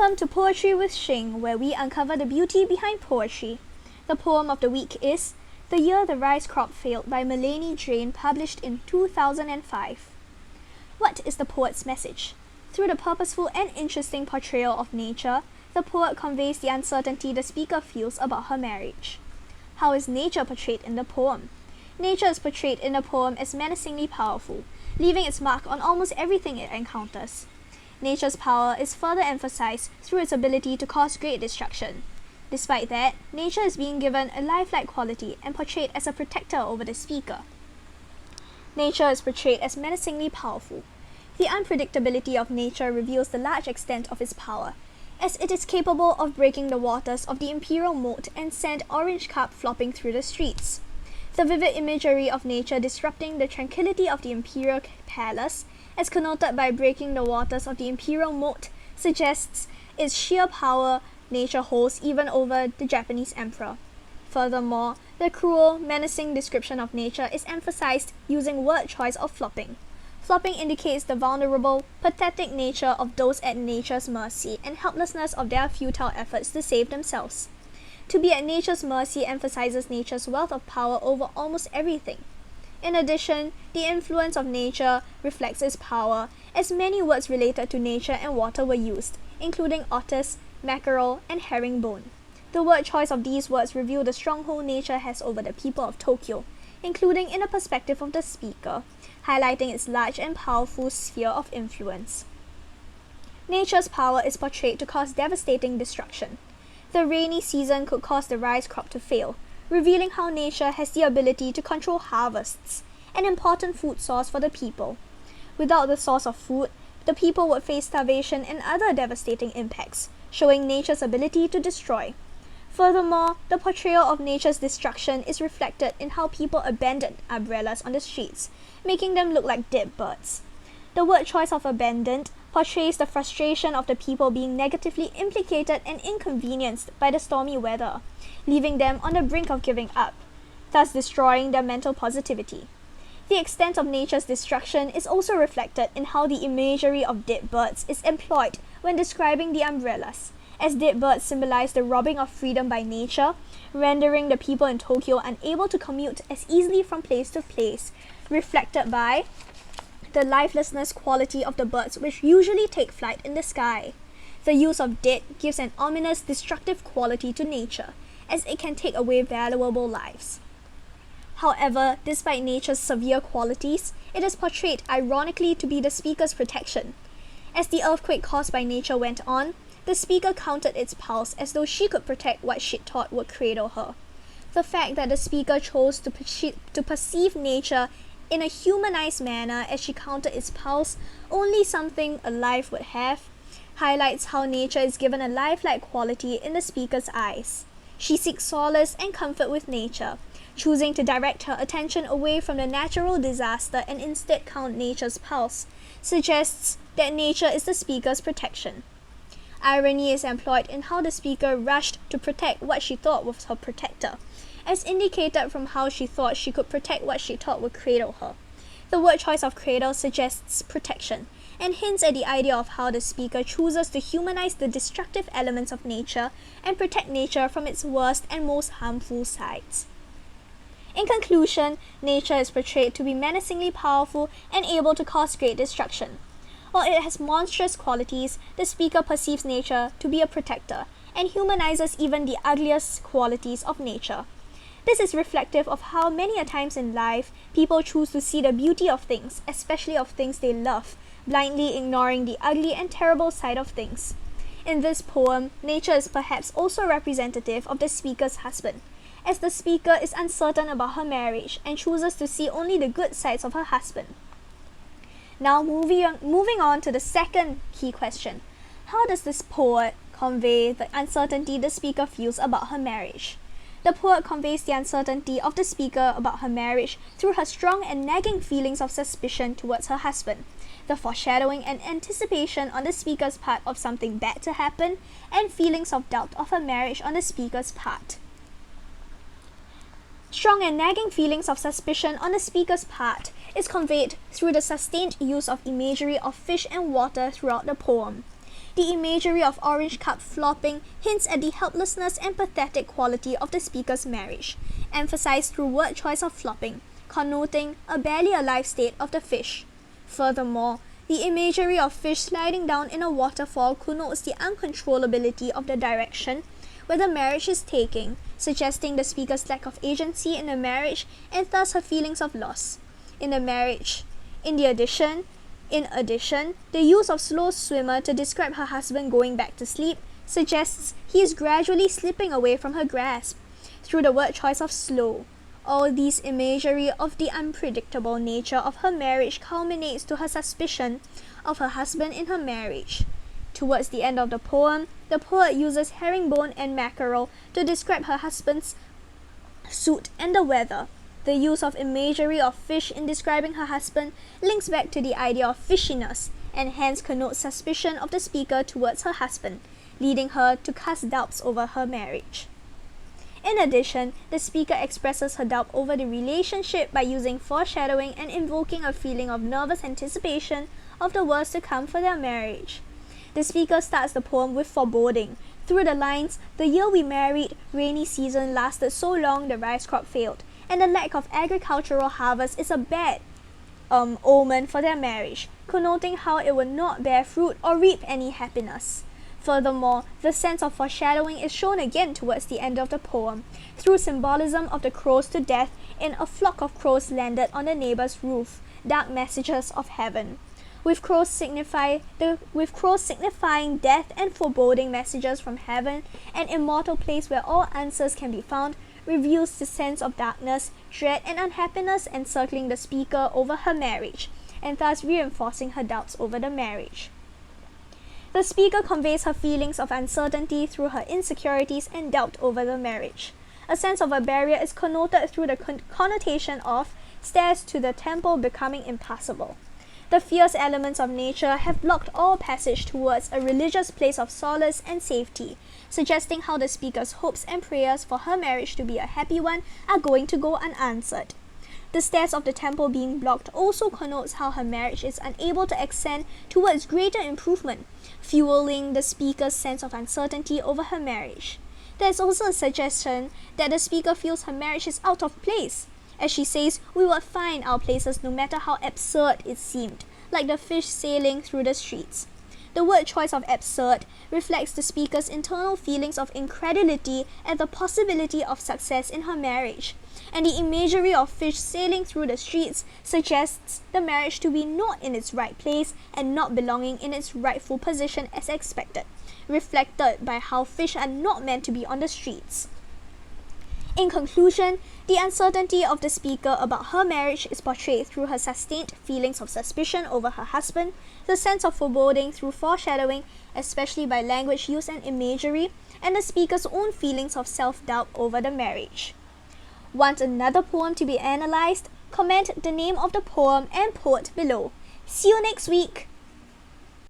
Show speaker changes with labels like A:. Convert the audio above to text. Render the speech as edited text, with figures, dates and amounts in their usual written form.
A: Welcome to Poetry with Shing, where we uncover the beauty behind poetry. The poem of the week is The Year the Rice Crop Failed by Melanie, Drane, published in 2005. What is the poet's message? Through the purposeful and interesting portrayal of nature, the poet conveys the uncertainty the speaker feels about her marriage. How is nature portrayed in the poem? Nature is portrayed in the poem as menacingly powerful, leaving its mark on almost everything it encounters. Nature's power is further emphasized through its ability to cause great destruction. Despite that, nature is being given a lifelike quality and portrayed as a protector over the speaker. Nature is portrayed as menacingly powerful. The unpredictability of nature reveals the large extent of its power, as it is capable of breaking the waters of the imperial moat and send orange carp flopping through the streets. The vivid imagery of nature disrupting the tranquility of the imperial palace, as connoted by breaking the waters of the imperial moat, suggests its sheer power nature holds even over the Japanese emperor. Furthermore, the cruel, menacing description of nature is emphasized using word choice of flopping. Flopping indicates the vulnerable, pathetic nature of those at nature's mercy and helplessness of their futile efforts to save themselves. To be at nature's mercy emphasizes nature's wealth of power over almost everything. In addition, the influence of nature reflects its power, as many words related to nature and water were used, including otters, mackerel, and herringbone. The word choice of these words reveal the stronghold nature has over the people of Tokyo, including in the perspective of the speaker, highlighting its large and powerful sphere of influence. Nature's power is portrayed to cause devastating destruction. The rainy season could cause the rice crop to fail, revealing how nature has the ability to control harvests, an important food source for the people. Without the source of food, the people would face starvation and other devastating impacts, showing nature's ability to destroy. Furthermore, the portrayal of nature's destruction is reflected in how people abandon umbrellas on the streets, making them look like dead birds. The word choice of abandoned portrays the frustration of the people being negatively implicated and inconvenienced by the stormy weather, leaving them on the brink of giving up, thus destroying their mental positivity. The extent of nature's destruction is also reflected in how the imagery of dead birds is employed when describing the umbrellas, as dead birds symbolize the robbing of freedom by nature, rendering the people in Tokyo unable to commute as easily from place to place, reflected by the lifelessness quality of the birds which usually take flight in the sky. The use of dead gives an ominous, destructive quality to nature, as it can take away valuable lives. However, despite nature's severe qualities, it is portrayed ironically to be the speaker's protection. As the earthquake caused by nature went on, the speaker counted its pulse as though she could protect what she thought would cradle her. The fact that the speaker chose to perceive nature in a humanized manner as she counted its pulse, only something alive would have, highlights how nature is given a lifelike quality in the speaker's eyes. She seeks solace and comfort with nature, choosing to direct her attention away from the natural disaster and instead count nature's pulse, suggests that nature is the speaker's protection. Irony is employed in how the speaker rushed to protect what she thought was her protector, as indicated from how she thought she could protect what she thought would cradle her. The word choice of cradle suggests protection, and hints at the idea of how the speaker chooses to humanize the destructive elements of nature and protect nature from its worst and most harmful sides. In conclusion, nature is portrayed to be menacingly powerful and able to cause great destruction. While it has monstrous qualities, the speaker perceives nature to be a protector and humanizes even the ugliest qualities of nature. This is reflective of how many a times in life people choose to see the beauty of things, especially of things they love, blindly ignoring the ugly and terrible side of things. In this poem, nature is perhaps also representative of the speaker's husband, as the speaker is uncertain about her marriage and chooses to see only the good sides of her husband. Now moving on to the second key question. How does this poet convey the uncertainty the speaker feels about her marriage? The poet conveys the uncertainty of the speaker about her marriage through her strong and nagging feelings of suspicion towards her husband, the foreshadowing and anticipation on the speaker's part of something bad to happen, and feelings of doubt of her marriage on the speaker's part. Strong and nagging feelings of suspicion on the speaker's part is conveyed through the sustained use of imagery of fish and water throughout the poem. The imagery of orange cup flopping hints at the helplessness and pathetic quality of the speaker's marriage, emphasized through word choice of flopping, connoting a barely alive state of the fish. Furthermore, the imagery of fish sliding down in a waterfall connotes the uncontrollability of the direction where the marriage is taking, suggesting the speaker's lack of agency in the marriage and thus her feelings of loss in the marriage. In addition, the use of slow swimmer to describe her husband going back to sleep suggests he is gradually slipping away from her grasp through the word choice of slow. All these imagery of the unpredictable nature of her marriage culminates to her suspicion of her husband in her marriage. Towards the end of the poem, the poet uses herringbone and mackerel to describe her husband's suit and the weather. The use of imagery of fish in describing her husband links back to the idea of fishiness and hence connotes suspicion of the speaker towards her husband, leading her to cast doubts over her marriage. In addition, the speaker expresses her doubt over the relationship by using foreshadowing and invoking a feeling of nervous anticipation of the worst to come for their marriage. The speaker starts the poem with foreboding. Through the lines, "The year we married, rainy season lasted so long the rice crop failed, and the lack of agricultural harvest is a bad omen for their marriage," connoting how it will not bear fruit or reap any happiness. Furthermore, the sense of foreshadowing is shown again towards the end of the poem, through symbolism of the crows to death in "A flock of crows landed on the neighbor's roof, dark messages of heaven," with crows signifying death and foreboding messages from heaven, an immortal place where all answers can be found, reveals the sense of darkness, dread, and unhappiness encircling the speaker over her marriage, and thus reinforcing her doubts over the marriage. The speaker conveys her feelings of uncertainty through her insecurities and doubt over the marriage. A sense of a barrier is connoted through the connotation of stairs to the temple becoming impassable. The fierce elements of nature have blocked all passage towards a religious place of solace and safety, suggesting how the speaker's hopes and prayers for her marriage to be a happy one are going to go unanswered. The stairs of the temple being blocked also connotes how her marriage is unable to ascend towards greater improvement, fueling the speaker's sense of uncertainty over her marriage. There is also a suggestion that the speaker feels her marriage is out of place. As she says, "We will find our places no matter how absurd it seemed, like the fish sailing through the streets." The word choice of absurd reflects the speaker's internal feelings of incredulity at the possibility of success in her marriage, and the imagery of fish sailing through the streets suggests the marriage to be not in its right place and not belonging in its rightful position as expected, reflected by how fish are not meant to be on the streets. In conclusion, the uncertainty of the speaker about her marriage is portrayed through her sustained feelings of suspicion over her husband, the sense of foreboding through foreshadowing, especially by language use and imagery, and the speaker's own feelings of self-doubt over the marriage. Want another poem to be analysed? Comment the name of the poem and poet below. See you next week!